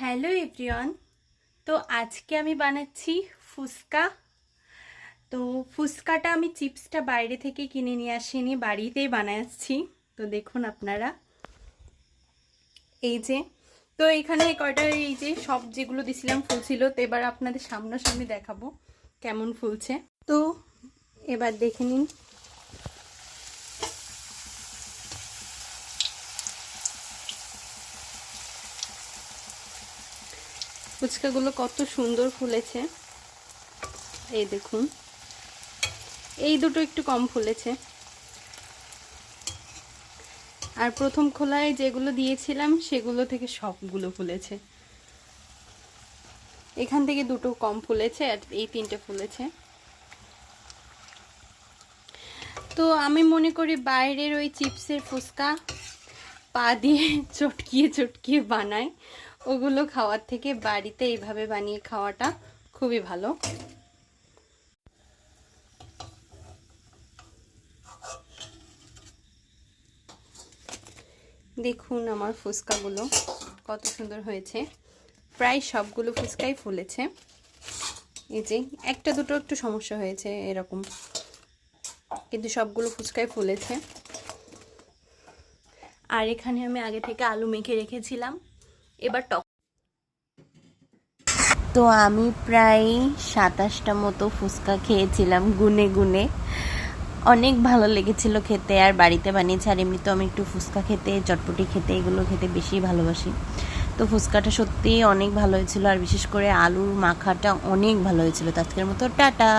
Hello everyone. তো আজকে আমি বানাচ্ছি ফুচকা। তো ফুচকাটা আমি চিপসটা বাইরে থেকে কিনে নিয়ে আসিনি, বাড়িতেই বানাচ্ছি। তো দেখুন আপনারা, এই যে, তো এখানে কয়টা এই যে সব যেগুলো দিছিলাম ফুলছিল। তো এবার আপনাদের সামনাসামনি দেখাবো কেমন ফুলছে। তো এবার দেখে নিন। ফুচকাগুলো কত সুন্দর ফুলেছে, এই দেখুন। এই দুটো একটু কম ফুলেছে, আর প্রথম খোলায় যেগুলো দিয়েছিলাম সেগুলো থেকে সবগুলো ফুলেছে। এখান থেকে দুটো কম ফুলেছে আর এই তিনটে ফুলেছে। তো আমি মনে করি বাইরের ওই চিপসের ফুচকা পা দিয়ে চটকিয়ে চটকিয়ে বানায়, ওগুলো খাওয়ার থেকে বাড়িতে এইভাবে বানিয়ে খাওয়াটা খুবই ভালো। দেখুন আমার ফুচকাগুলো কত সুন্দর হয়েছে। প্রায় সবগুলো ফুচকাই ফুলেছে। এই যে একটা দুটো একটু সমস্যা হয়েছে এরকম, কিন্তু সবগুলো ফুচকাই ফুলেছে। আর এখানে আমি আগে থেকে আলু মেখে রেখেছিলাম, এবার টক। তো আমি প্রায় 27টা মতো ফুচকা খেয়েছিলাম গুনে গুনে। অনেক ভালো লেগেছিল খেতে, আর বাড়িতে বানিয়েছি। আর এমনিতেও আমি একটু ফুচকা খেতে, চটপটি খেতে, এগুলো খেতে বেশি ভালোবাসি। তো ফুচকাটা সত্যিই অনেক ভালো হয়েছিল, আর বিশেষ করে আলুর মাখাটা অনেক ভালো হয়েছিল। তো আজকের মতো টাটা।